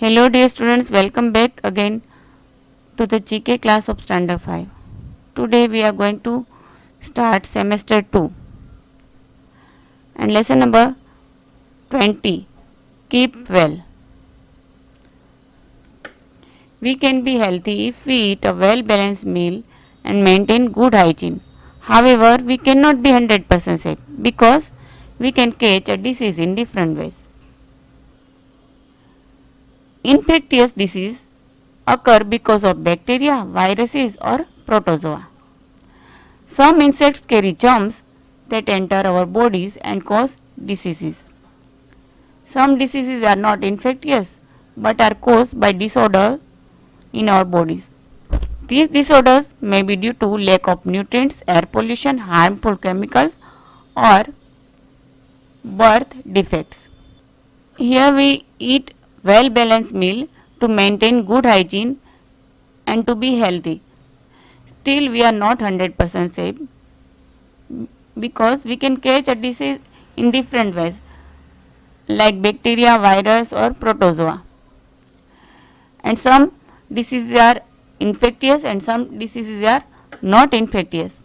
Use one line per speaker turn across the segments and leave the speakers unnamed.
Hello dear students, welcome back again to the GK class of Standard 5. Today we are going to start semester 2 and lesson number 20, Keep Well. We can be healthy if we eat a well balanced meal and maintain good hygiene. However, we cannot be 100% safe because we can catch a disease in different ways. Infectious disease occur because of bacteria, viruses or protozoa. Some insects carry germs that enter our bodies and cause diseases. Some diseases are not infectious but are caused by disorder in our bodies. These disorders may be due to lack of nutrients, air pollution, harmful chemicals or birth defects. Here we eat well balanced meal to maintain good hygiene and to be healthy. Still we are not 100% safe because we can catch a disease in different ways like bacteria, virus or protozoa. And some diseases are infectious and some diseases are not infectious.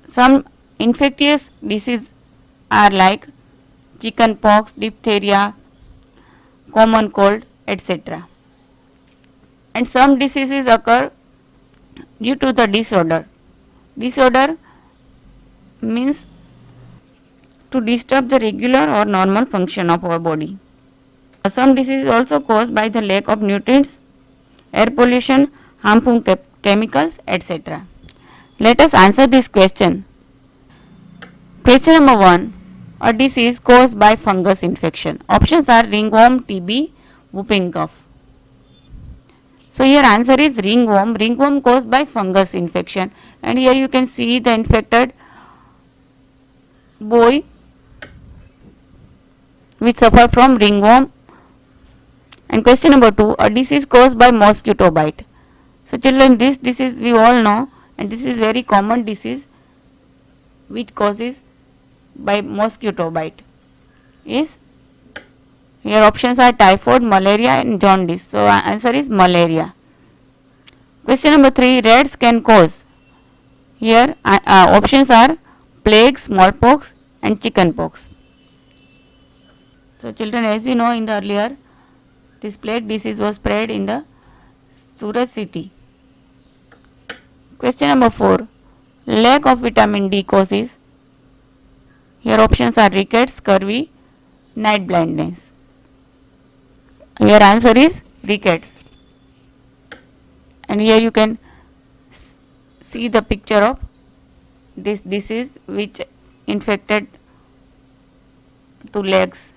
Some infectious diseases are like chicken pox, diphtheria, common cold, etc. And some diseases occur due to the disorder. Disorder means to disturb the regular or normal function of our body. Some disease is also caused by the lack of nutrients, air pollution, harmful chemicals, etc. Let us answer this question. Question number 1. A disease caused by fungus infection. Options are ringworm, TB, whooping cough. So here answer is ringworm. Ringworm caused by fungus infection, and here you can see the infected boy which suffer from ringworm. And question number 2, a disease caused by mosquito bite. So children, this disease we all know, and this is very common disease which causes by mosquito bite. Is here options are typhoid, malaria and jaundice. So answer is malaria. Question number 3, rats can cause. Here options are plague, smallpox and chicken pox. So children, as you know, in the earlier this plague disease was spread in the Surat city. Question number 4, lack of vitamin D causes. Here options are rickets, scurvy, night blindness. Here answer is rickets. And here you can see the picture of this disease which infected two legs.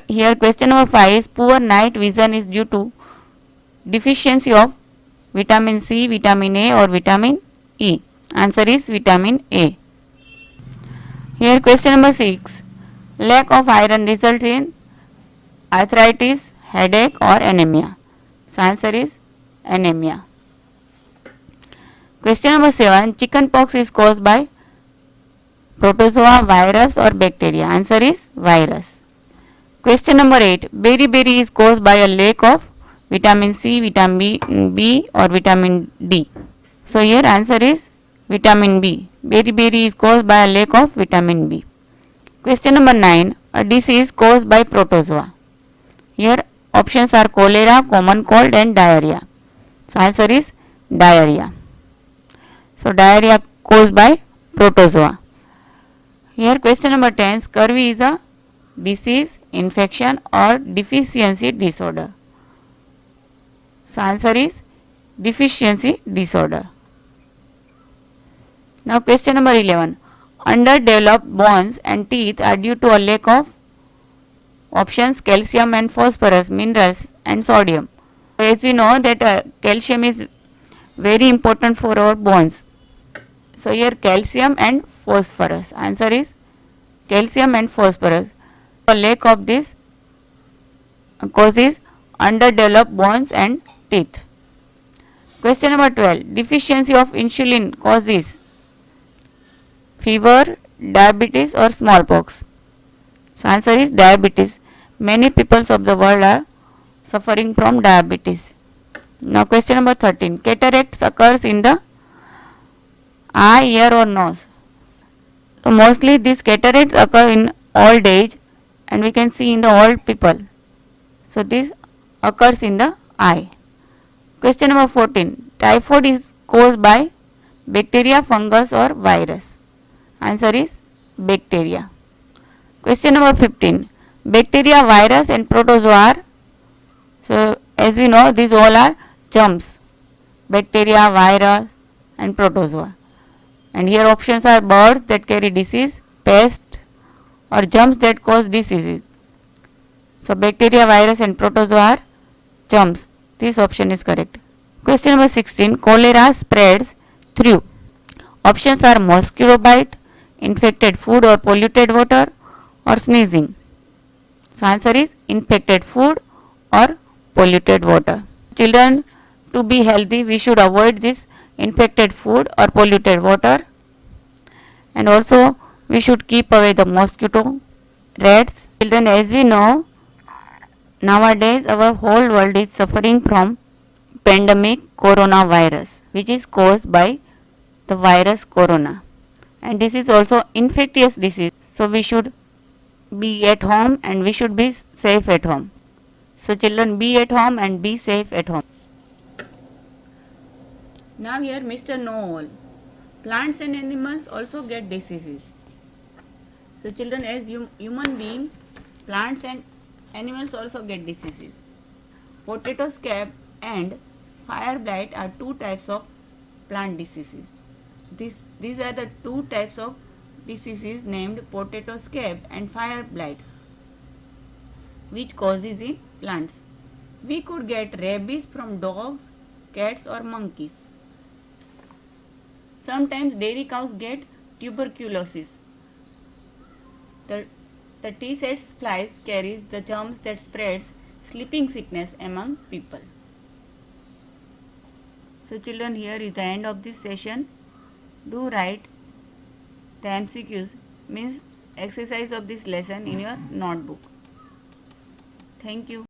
Here question number 5 is poor night vision is due to deficiency of vitamin C, vitamin A or vitamin E. Answer is vitamin A. Here question number 6, lack of iron results in arthritis, headache or anemia. So answer is anemia. Question number 7, chicken pox is caused by protozoa, virus or bacteria. Answer is virus. Question number 8, beriberi is caused by a lack of vitamin C, vitamin B or vitamin D. So here answer is vitamin B. Beriberi is caused by a lack of vitamin B. Question number 9, a disease caused by protozoa. Here options are cholera, common cold and diarrhea. So answer is diarrhea. So diarrhea caused by protozoa. Here question number 10, scurvy is a disease, infection or deficiency disorder. So answer is deficiency disorder. Now question number 11, underdeveloped bones and teeth are due to a lack of options calcium and phosphorus, minerals and sodium. As we know that calcium is very important for our bones. So here calcium and phosphorus. Answer is calcium and phosphorus. A lack of this causes underdeveloped bones and teeth. Question number 12, deficiency of insulin causes fever, diabetes or smallpox. So answer is diabetes. Many peoples of the world are suffering from diabetes. Now question number 13. Cataracts occurs in the eye, ear or nose. So mostly these cataracts occur in old age and we can see in the old people. So this occurs in the eye. Question number 14. Typhoid is caused by bacteria, fungus or virus. Answer is bacteria. Question number 15. Bacteria, virus and protozoa are, so as we know these all are germs. Bacteria, virus and protozoa. And here options are birds that carry disease, pests or germs that cause diseases. So bacteria, virus and protozoa are germs. This option is correct. Question number 16. Cholera spreads through. Options are mosquito bite, infected food or polluted water or sneezing. So answer is infected food or polluted water. Children, to be healthy we should avoid this infected food or polluted water, and also we should keep away the mosquito, rats. Children, as we know nowadays our whole world is suffering from pandemic coronavirus, which is caused by the virus corona, and this is also infectious disease, so we should be at home and we should be safe at home. So children, be at home and be safe at home. Now here Mr. Know All. Plants and animals also get diseases. So children, as human being, plants and animals also get diseases. Potato scab and fire blight are two types of plant diseases. These are the two types of diseases named potato scab and fire blights, which causes in plants. We could get rabies from dogs, cats or monkeys. Sometimes dairy cows get tuberculosis. The T-Sets flies carries the germs that spreads sleeping sickness among people. So children, here is the end of this session. Do write the MCQs, means exercise of this lesson, in your notebook. Thank you.